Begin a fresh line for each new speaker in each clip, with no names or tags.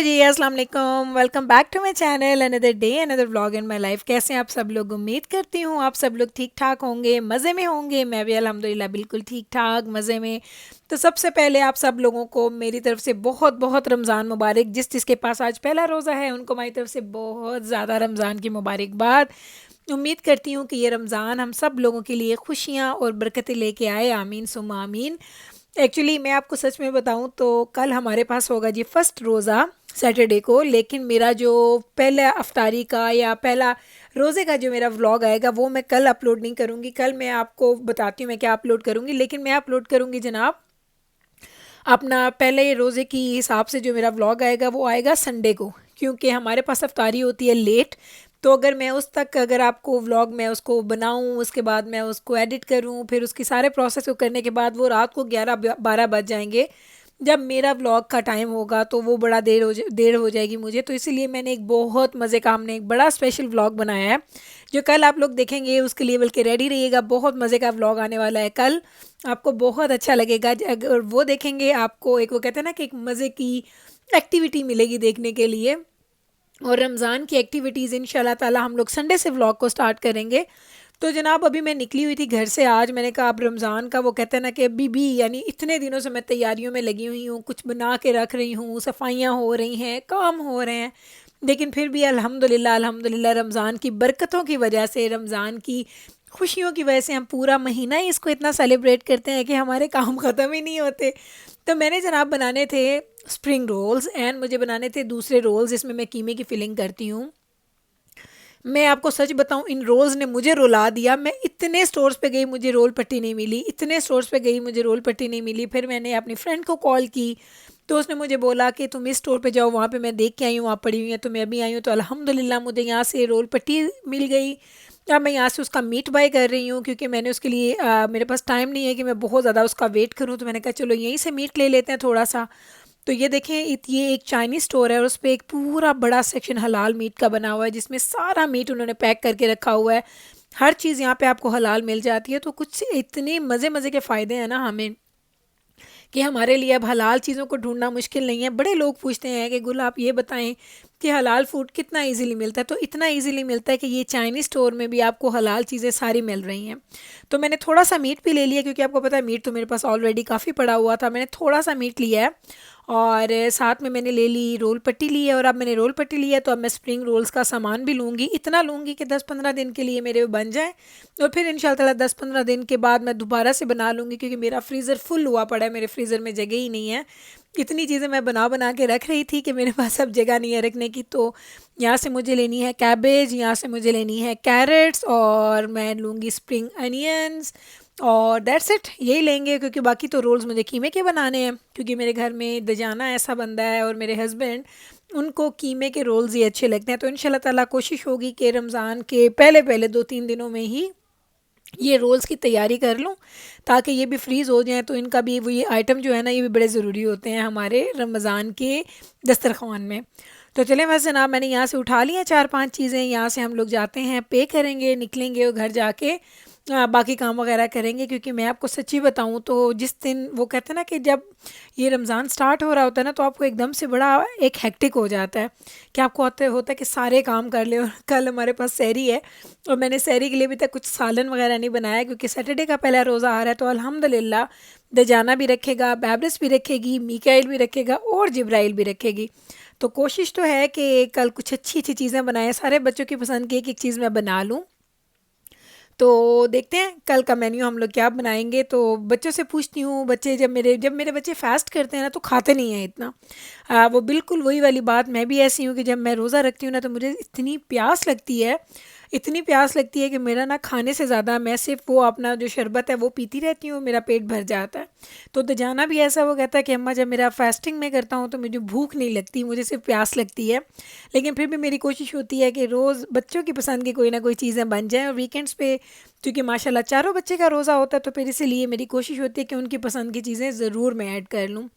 Hello जी, अस्सलाम वालेकुम। Welcome back to my channel. Another day another vlog in my life. कैसे हैं आप सब लोग? उम्मीद करती हूँ आप सब लोग ठीक ठाक होंगे, मज़े में होंगे। मैं भी अल्हम्दुलिल्लाह बिल्कुल ठीक ठाक मज़े में। तो सबसे पहले आप सब लोगों को मेरी तरफ से बहुत बहुत रमज़ान मुबारक। जिस जिसके पास आज पहला रोज़ा है उनको मेरी तरफ से बहुत ज़्यादा रमज़ान की मुबारकबाद। उम्मीद करती हूँ कि ये रमज़ान हम सब लोगों के लिए खुशियाँ और बरकतें लेके आए। आमीन सुम्मा आमीन। एक्चुअली मैं आपको सच में बताऊं तो कल हमारे पास होगा जी फर्स्ट रोज़ा सैटरडे को। लेकिन मेरा जो पहला अफ्तारी का या पहला रोज़े का जो मेरा व्लॉग आएगा वो मैं कल अपलोड नहीं करूँगी। कल मैं आपको बताती हूँ मैं क्या अपलोड करूँगी, लेकिन मैं अपलोड करूँगी जनाब अपना पहले रोज़े की हिसाब से। जो मेरा व्लॉग आएगा वो आएगा संडे को, क्योंकि हमारे पास अफ्तारी होती है लेट। तो अगर मैं उस तक अगर आपको व्लॉग मैं उसको बनाऊं, उसके बाद मैं उसको एडिट करूं, फिर उसकी सारे प्रोसेस को करने के बाद वो रात को 11-12 बज जाएंगे। जब मेरा व्लॉग का टाइम होगा तो वो बड़ा देर हो जाएगी मुझे। तो इसीलिए मैंने एक बहुत मज़े का हमने एक बड़ा स्पेशल व्लॉग बनाया है जो कल आप लोग देखेंगे। उसके लिए बल्कि रेडी रहिएगा, बहुत मज़े का व्लॉग आने वाला है कल। आपको बहुत अच्छा लगेगा अगर वो देखेंगे। आपको एक वो कहते हैं ना कि एक मज़े की एक्टिविटी मिलेगी देखने के लिए। और रमज़ान की एक्टिविटीज़ इंशाल्लाह ताला हम लोग संडे से व्लॉग को स्टार्ट करेंगे। तो जनाब अभी मैं निकली हुई थी घर से आज। मैंने कहा अब रमज़ान का वो कहते हैं ना कि अभी भी यानी इतने दिनों से मैं तैयारियों में लगी हुई हूँ, कुछ बना के रख रही हूँ, सफाइयाँ हो रही हैं, काम हो रहे हैं। लेकिन फिर भी अल्हम्दुलिल्लाह अल्हम्दुलिल्लाह रमज़ान की बरकतों की वजह से, रमज़ान की खुशियों की वजह से हम पूरा महीना ही इसको इतना सेलिब्रेट करते हैं कि हमारे काम ख़त्म ही नहीं होते। तो मैंने जनाब बनाने थे स्प्रिंग रोल्स एंड मुझे बनाने थे दूसरे रोल्स जिसमें मैं कीमे की फिलिंग करती हूँ। मैं आपको सच बताऊं, इन रोल्स ने मुझे रुला दिया। मैं इतने स्टोर्स पे गई मुझे रोल पट्टी नहीं मिली, इतने स्टोर्स पे गई मुझे रोल पट्टी नहीं मिली। फिर मैंने अपनी फ्रेंड को कॉल की तो उसने मुझे बोला कि तुम इस स्टोर पे जाओ, वहाँ पे मैं देख के आई हूँ वहाँ पड़ी हुई है। तो मैं अभी आई हूँ तो अल्हम्दुलिल्लाह मुझे यहाँ से रोल पट्टी मिल गई। अब मैं यहाँ से उसका मीट बाय कर रही हूँ क्योंकि मैंने उसके लिए मेरे पास टाइम नहीं है कि मैं बहुत ज़्यादा उसका वेट करूँ। तो मैंने कहा चलो यहीं से मीट ले लेते हैं थोड़ा सा। तो ये देखें ये एक चाइनीज़ स्टोर है और उस पर एक पूरा बड़ा सेक्शन हलाल मीट का बना हुआ है जिसमें सारा मीट उन्होंने पैक करके रखा हुआ है। हर चीज़ यहाँ पे आपको हलाल मिल जाती है। तो कुछ इतने मज़े मज़े के फ़ायदे हैं ना हमें कि हमारे लिए अब हलाल चीज़ों को ढूंढना मुश्किल नहीं है। बड़े लोग पूछते हैं कि गुल आप ये बताएं कि हलाल फूड कितना इजीली मिलता है। तो इतना इजीली मिलता है कि ये चाइनीज़ स्टोर में भी आपको हलाल चीज़ें सारी मिल रही हैं। तो मैंने थोड़ा सा मीट भी ले लिया क्योंकि आपको पता है मीट तो मेरे पास ऑलरेडी काफ़ी पड़ा हुआ था। मैंने थोड़ा सा मीट लिया है और साथ में मैंने ले ली रोल पट्टी ली है। और अब मैंने रोल पट्टी लिया तो अब मैं स्प्रिंग रोल्स का सामान भी लूँगी। इतना लूँगी कि 10-15 दिन के लिए मेरे बन जाए और फिर इंशाल्लाह ताला 10-15 दिन के बाद मैं दोबारा से बना लूँगी क्योंकि मेरा फ्रीज़र फुल हुआ पड़ा है। मेरे फ्रीज़र में जगह ही नहीं है। इतनी चीज़ें मैं बना बना के रख रही थी कि मेरे पास अब जगह नहीं है रखने की। तो यहाँ से मुझे लेनी है कैबेज, यहाँ से मुझे लेनी है कैरेट्स और मैं लूँगी स्प्रिंग अनियंस और दैट्स इट। यही लेंगे क्योंकि बाकी तो रोल्स मुझे कीमे के बनाने हैं क्योंकि मेरे घर में दजाना ऐसा बंदा है और मेरे हस्बैंड उनको कीमे के रोल्स ही अच्छे लगते हैं। तो इंशाल्लाह ताला कोशिश होगी कि रमज़ान के पहले पहले 2-3 दिनों में ही ये रोल्स की तैयारी कर लूँ ताकि ये भी फ्रीज़ हो जाएं। तो इनका भी वो ये आइटम जो है ना ये भी बड़े ज़रूरी होते हैं हमारे रमज़ान के दस्तरखान में। तो चलें बस जनाब मैंने यहाँ से उठा ली हैं 4-5 चीज़ें। यहाँ से हम लोग जाते हैं, पे करेंगे, निकलेंगे और घर जाके बाकी काम वगैरह करेंगे। क्योंकि मैं आपको सच्ची बताऊँ तो जिस दिन वो कहते हैं ना कि जब ये रमज़ान स्टार्ट हो रहा होता है ना तो आपको एकदम से बड़ा एक हेक्टिक हो जाता है कि आपको होता है कि सारे काम कर ले। और कल हमारे पास सहरी है और मैंने सहरी के लिए अभी तक कुछ सालन वगैरह नहीं बनाया क्योंकि सैटरडे का पहला रोज़ा आ रहा है। तो अल्हम्दुलिल्लाह दजाना भी रखेगा, बैबरस भी रखेगी, मीकाइल भी रखेगा और जिब्राइल भी रखेगी। तो कोशिश तो है कि कल कुछ अच्छी अच्छी चीज़ें बनाएं, सारे बच्चों की पसंद की एक एक चीज़ मैं बना लूँ। तो देखते हैं कल का मेन्यू हम लोग क्या बनाएंगे। तो बच्चों से पूछती हूँ, बच्चे जब मेरे बच्चे फास्ट करते हैं ना तो खाते नहीं हैं इतना। वो बिल्कुल वही वाली बात, मैं भी ऐसी हूँ कि जब मैं रोज़ा रखती हूँ ना तो मुझे इतनी प्यास लगती है, इतनी प्यास लगती है कि मेरा ना खाने से ज़्यादा मैं सिर्फ वो अपना जो शरबत है वो पीती रहती हूँ, मेरा पेट भर जाता है। तो दजाना भी ऐसा वो कहता है कि अम्मा जब मेरा फास्टिंग में करता हूँ तो मुझे भूख नहीं लगती, मुझे सिर्फ प्यास लगती है। लेकिन फिर भी मेरी कोशिश होती है कि रोज़ बच्चों की पसंद की कोई ना कोई चीज़ें बन जाएँ। और वीकेंड्स पे क्योंकि माशाल्लाह चारों बच्चे का रोज़ा होता है तो फिर इसीलिए मेरी कोशिश होती है कि उनकी पसंद की चीज़ें ज़रूर मैं ऐड कर लूँ।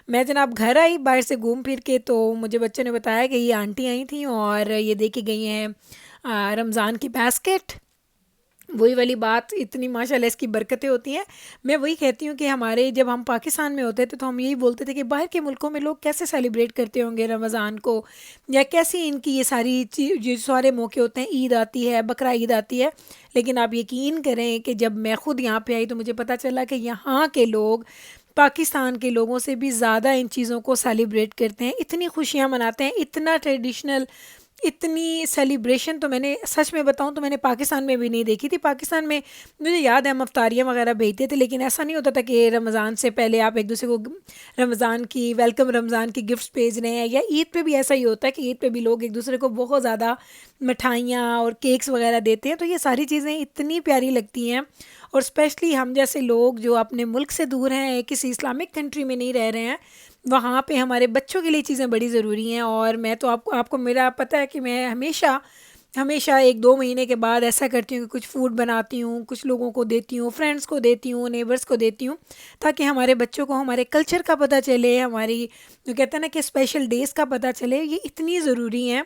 मैं जनाब घर आई बाहर से घूम फिर के तो मुझे बच्चों ने बताया कि ये आंटी आई थी और ये दे के गई हैं रमज़ान की बास्केट। वही वाली बात, इतनी माशाल्लाह इसकी बरकतें होती हैं। मैं वही कहती हूँ कि हमारे जब हम पाकिस्तान में होते थे तो हम यही बोलते थे कि बाहर के मुल्कों में लोग कैसे सेलिब्रेट करते होंगे रमज़ान को, या कैसी इनकी ये सारी ये सारे मौके होते हैं, ईद आती है, बकरा ईद आती है। लेकिन आप यकीन करें कि जब मैं ख़ुद यहाँ पे आई तो मुझे पता चला कि यहाँ के लोग पाकिस्तान के लोगों से भी ज़्यादा इन चीज़ों को सेलिब्रेट करते हैं, इतनी खुशियाँ मनाते हैं, इतना ट्रेडिशनल, इतनी सेलिब्रेशन तो मैंने सच में बताऊं तो मैंने पाकिस्तान में भी नहीं देखी थी। पाकिस्तान में मुझे याद है हम अफ्तारियाँ वगैरह भेजते थे, लेकिन ऐसा नहीं होता था कि रमज़ान से पहले आप एक दूसरे को रमज़ान की वेलकम रमज़ान की गिफ्ट्स भेज रहे हैं। या ईद पे भी ऐसा ही होता है कि ईद पे भी लोग एक दूसरे को बहुत ज़्यादा मिठाइयाँ और केक्स वगैरह देते हैं। तो ये सारी चीज़ें इतनी प्यारी लगती हैं। और स्पेशली हम जैसे लोग जो अपने मुल्क से दूर हैं, किसी इस्लामिक कंट्री में नहीं रह रहे हैं, वहाँ पे हमारे बच्चों के लिए चीज़ें बड़ी ज़रूरी हैं। और मैं तो आपको आपको मेरा पता है कि मैं हमेशा हमेशा 1-2 महीने के बाद ऐसा करती हूँ कि कुछ फ़ूड बनाती हूँ, कुछ लोगों को देती हूँ, फ्रेंड्स को देती हूँ, नेबर्स को देती हूँ, ताकि हमारे बच्चों को हमारे कल्चर का पता चले, हमारी जो कहते हैं ना कि स्पेशल डेज़ का पता चले। ये इतनी ज़रूरी हैं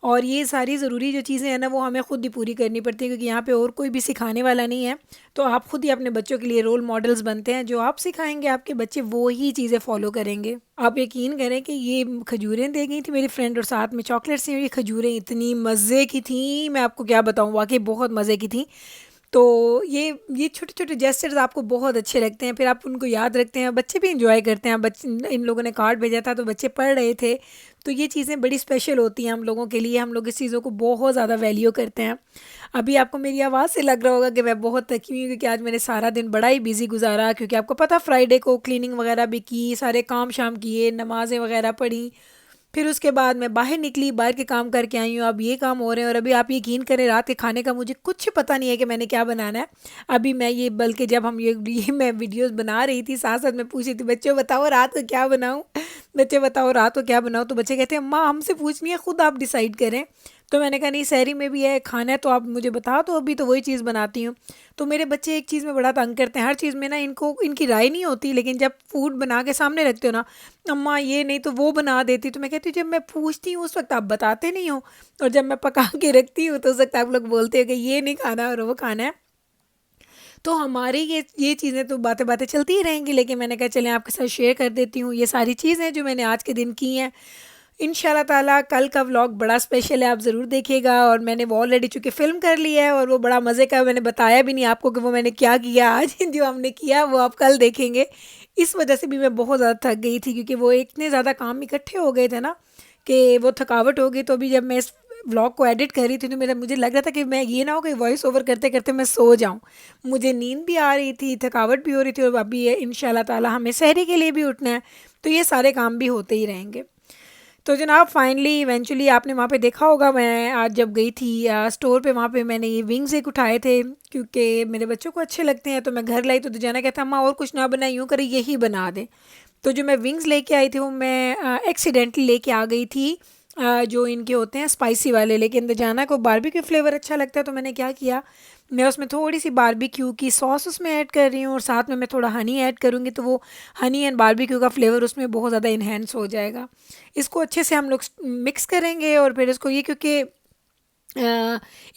और ये सारी ज़रूरी जो चीज़ें हैं ना वो हमें ख़ुद ही पूरी करनी पड़ती हैं, क्योंकि यहाँ पे और कोई भी सिखाने वाला नहीं है। तो आप ख़ुद ही अपने बच्चों के लिए रोल मॉडल्स बनते हैं। जो आप सिखाएंगे आपके बच्चे वो ही चीज़ें फॉलो करेंगे। आप यकीन करें कि ये खजूरें दे गई थी मेरी फ्रेंड और साथ में चॉकलेट्स थी। ये खजूरें इतनी मज़े की थी, मैं आपको क्या बताऊँ, वाकई बहुत मज़े की थी। तो ये छोटे-छोटे जेस्चर्स आपको बहुत अच्छे लगते हैं, फिर आप उनको याद रखते हैं, बच्चे भी एंजॉय करते हैं। बच्चे, इन लोगों ने कार्ड भेजा था तो बच्चे पढ़ रहे थे, तो ये चीज़ें बड़ी स्पेशल होती हैं हम लोगों के लिए। हम लोग इस चीज़ों को बहुत ज़्यादा वैल्यू करते हैं। अभी आपको मेरी आवाज़ से लग रहा होगा कि मैं बहुत थकी हुई हूँ, क्योंकि आज मैंने सारा दिन बड़ा ही बिज़ी गुजारा, क्योंकि आपको पता फ्राइडे को क्लीनिंग वगैरह भी की, सारे काम शाम किए, नमाज़ें वगैरह पढ़ी, फिर उसके बाद मैं बाहर निकली, बाहर के काम करके आई हूँ। अब ये काम हो रहे हैं और अभी आप यकीन करें रात के खाने का मुझे कुछ पता नहीं है कि मैंने क्या बनाना है। अभी मैं ये, बल्कि जब हम ये मैं वीडियोस बना रही थी साथ साथ मैं पूछ रही थी बच्चों बताओ रात को क्या बनाऊँ, बच्चे बताओ रात को क्या बनाओ, तो बच्चे कहते हैं अम्मा हमसे पूछनी है, खुद आप डिसाइड करें। तो मैंने कहा नहीं, सहरी में भी है खाना है तो आप मुझे बताओ, तो अभी तो वही चीज़ बनाती हूँ। तो मेरे बच्चे एक चीज़ में बड़ा तंग करते हैं, हर चीज़ में ना इनको इनकी राय नहीं होती, लेकिन जब फूड बना के सामने रखते हो ना, अम्मा ये नहीं तो वो बना देती, तो मैं कहती हूँ जब मैं पूछती हूँ उस वक्त आप बताते नहीं हो, और जब मैं पका के रखती हूँ तो उस वक्त आप लोग बोलते हो कि ये नहीं खाना और वो खाना है। तो हमारी ये चीज़ें तो बातें बातें चलती ही रहेंगी, लेकिन मैंने कहा चलें आपके साथ शेयर कर देती हूँ ये सारी चीज़ें जो मैंने आज के दिन की हैं। इंशाल्लाह ताला कल का व्लॉग बड़ा स्पेशल है, आप ज़रूर देखिएगा। और मैंने वो ऑलरेडी चूँकि फ़िल्म कर लिया है और वो बड़ा मज़े का, मैंने बताया भी नहीं आपको कि वो मैंने क्या किया आज जो हमने किया वो आप कल देखेंगे। इस वजह से भी मैं बहुत ज़्यादा थक गई थी, क्योंकि वो इतने ज़्यादा काम इकट्ठे हो गए थे ना कि वो थकावट हो गई। तो अभी जब मैं इस व्लॉग को एडिट कर रही थी तो मेरा मुझे लग रहा था कि मैं ये ना हो कि वॉइस ओवर करते करते मैं सो जाऊं। मुझे नींद भी आ रही थी, थकावट भी हो रही थी, और अभी ये इंशाल्लाह ताला हमें सहरी के लिए भी उठना है, तो ये सारे काम भी होते ही रहेंगे। तो जनाब फाइनली इवेंचुअली आपने वहाँ पे देखा होगा, मैं आज जब गई थी स्टोर पे, वहाँ पे मैंने ये विंग्स एक उठाए थे, क्योंकि मेरे बच्चों को अच्छे लगते हैं। तो मैं घर लाई तो जाना कहता अम्मा और कुछ ना बनाई, यूँ करे यही बना दे। तो जो मैं विंग्स लेके आई थी वो मैं एक्सीडेंटली लेके आ गई थी, जो इनके होते हैं स्पाइसी वाले, लेकिन दजाना को बारबेक्यू फ्लेवर अच्छा लगता है। तो मैंने क्या किया, मैं उसमें थोड़ी सी बारबेक्यू की सॉस उसमें ऐड कर रही हूँ, और साथ में मैं थोड़ा हनी ऐड करूँगी, तो वो हनी एंड बारबेक्यू का फ्लेवर उसमें बहुत ज़्यादा इन्हेंस हो जाएगा। इसको अच्छे से हम लोग मिक्स करेंगे, और फिर इसको ये, क्योंकि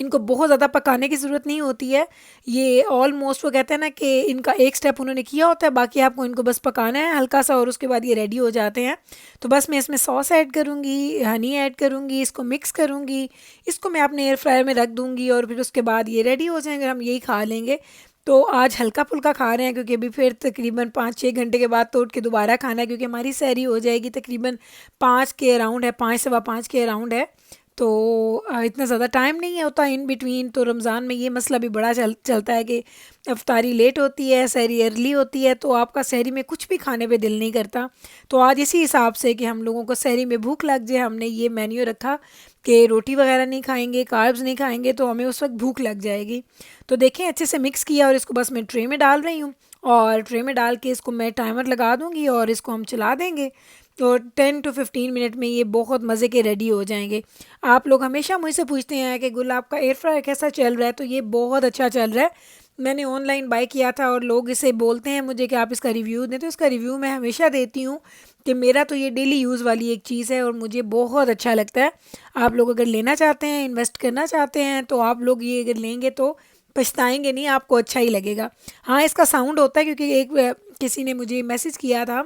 इनको बहुत ज़्यादा पकाने की ज़रूरत नहीं होती है, ये ऑलमोस्ट वो कहते हैं ना कि इनका एक स्टेप उन्होंने किया होता है, बाकी आपको इनको बस पकाना है हल्का सा, और उसके बाद ये रेडी हो जाते हैं। तो बस मैं इसमें सॉस ऐड करूँगी, हनी ऐड करूँगी, इसको मिक्स करूँगी, इसको मैं अपने एयर फ्रायर में रख दूँगी, और फिर उसके बाद ये रेडी हो जाएंगे, हम यही खा लेंगे। तो आज हल्का फुल्का खा रहे हैं, क्योंकि अभी फिर तकरीबन 5-6 घंटे के बाद तोड़ के दोबारा खाना है, क्योंकि हमारी सहरी हो जाएगी तकरीबन 5 के अराउंड है, 5 सवा 5 के अराउंड है। तो इतना ज़्यादा टाइम नहीं होता इन बिटवीन। तो रमज़ान में ये मसला भी बड़ा चलता है कि अफ्तारी लेट होती है, सहरी अर्ली होती है, तो आपका सहरी में कुछ भी खाने पे दिल नहीं करता। तो आज इसी हिसाब से कि हम लोगों को सहरी में भूख लग जाए, हमने ये मेन्यू रखा कि रोटी वगैरह नहीं खाएंगे, कार्ब्स नहीं खाएंगे, तो हमें उस वक्त भूख लग जाएगी। तो देखें अच्छे से मिक्स किया, और इसको बस मैं ट्रे में डाल रही हूँ, और ट्रे में डाल के इसको मैं टाइमर लगा दूँगी और इसको हम चला देंगे। तो 10 to 15 मिनट में ये बहुत मज़े के रेडी हो जाएंगे। आप लोग हमेशा मुझसे पूछते हैं कि गुल आपका एयर फ्रायर कैसा चल रहा है, तो ये बहुत अच्छा चल रहा है। मैंने ऑनलाइन बाय किया था, और लोग इसे बोलते हैं मुझे कि आप इसका रिव्यू दें, तो इसका रिव्यू मैं हमेशा देती हूँ कि मेरा तो ये डेली यूज़ वाली एक चीज़ है और मुझे बहुत अच्छा लगता है। आप लोग अगर लेना चाहते हैं, इन्वेस्ट करना चाहते हैं, तो आप लोग ये अगर लेंगे तो पछताएंगे नहीं, आपको अच्छा ही लगेगा। हाँ, इसका साउंड होता है क्योंकि किसी ने मुझे मैसेज किया था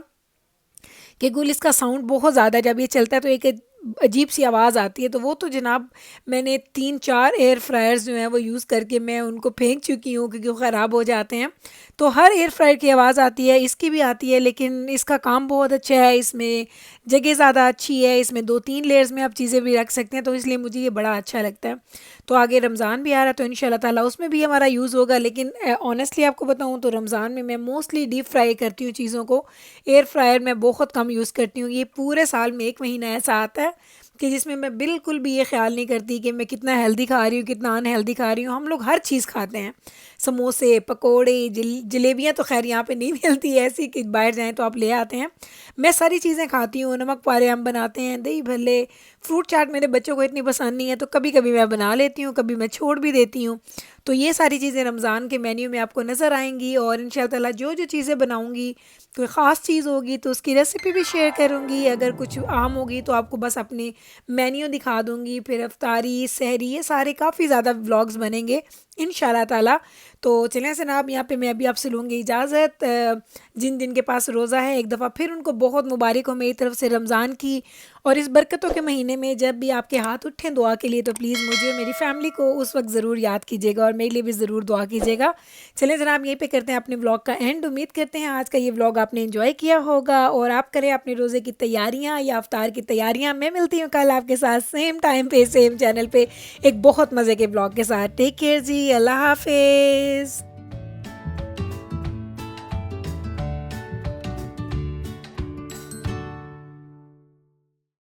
कि गुल इसका साउंड बहुत ज़्यादा, जब ये चलता है तो एक अजीब सी आवाज़ आती है। तो वो तो जनाब मैंने 3-4 एयर फ्रायर्स जो हैं वो यूज़ करके मैं उनको फेंक चुकी हूँ क्योंकि वो ख़राब हो जाते हैं। तो हर एयर फ्रायर की आवाज़ आती है, इसकी भी आती है, लेकिन इसका काम बहुत अच्छा है, इसमें जगह ज़्यादा अच्छी है, इसमें 2-3 लेयर्स में आप चीज़ें भी रख सकते हैं, तो इसलिए मुझे ये बड़ा अच्छा लगता है। तो आगे रमज़ान भी आ रहा है तो इंशाल्लाह ताला उसमें भी हमारा यूज़ होगा, लेकिन ऑनेस्टली आपको बताऊँ तो रमज़ान में मैं मोस्टली डीप फ्राई करती हूँ चीज़ों को। एयर फ्रायर मैं बहुत कम यूज़ करती हूँ। ये पूरे साल में 1 महीना ऐसा आता है कि जिसमें मैं बिल्कुल भी ये ख्याल नहीं करती कि मैं कितना हेल्दी खा रही हूँ, कितना अनहेल्दी खा रही हूँ। हम लोग हर चीज़ खाते हैं, समोसे, पकोड़े, जलेबियाँ तो खैर यहाँ पे नहीं मिलती है ऐसी कि बाहर जाएँ तो आप ले आते हैं। मैं सारी चीज़ें खाती हूँ, नमक पारे हम बनाते हैं, दही भल्ले, फ्रूट चाट मेरे बच्चों को इतनी पसंद नहीं है तो कभी कभी मैं बना लेती हूँ, कभी मैं छोड़ भी देती हूँ। तो ये सारी चीज़ें रमज़ान के मेन्यू में आपको नज़र आएंगी, और इंशाल्लाह ताला जो जो चीज़ें बनाऊँगी, कोई ख़ास चीज़ होगी तो उसकी रेसिपी भी शेयर करूँगी, अगर कुछ आम होगी तो आपको बस अपनी मेन्यू दिखा दूँगी। फिर इफ्तारी, सहरी, ये सारे काफ़ी ज़्यादा व्लॉग्स बनेंगे इंशाल्लाह ताला। तो चलें जनाब, यहाँ पे मैं अभी आपसे लूँगी इजाज़त। जिन जिन के पास रोज़ा है एक दफ़ा फिर उनको बहुत मुबारक हो मेरी तरफ से रमज़ान की। और इस बरकतों के महीने में जब भी आपके हाथ उठें दुआ के लिए तो प्लीज़ मुझे और मेरी फैमिली को उस वक्त ज़रूर याद कीजिएगा और मेरे लिए भी ज़रूर दुआ कीजिएगा। चलें जनाब, यहीं पे करते हैं अपने व्लॉग का एंड। उम्मीद करते हैं आज का ये व्लॉग आपने एंजॉय किया होगा और आप करें अपने रोज़े की तैयारियाँ या अफ्तार की तैयारियाँ। मैं मिलती हूँ कल आपके साथ सेम टाइम पे सेम चैनल पे एक बहुत मज़े के व्लॉग के साथ। टेक केयर जी, अल्लाह हाफिज़।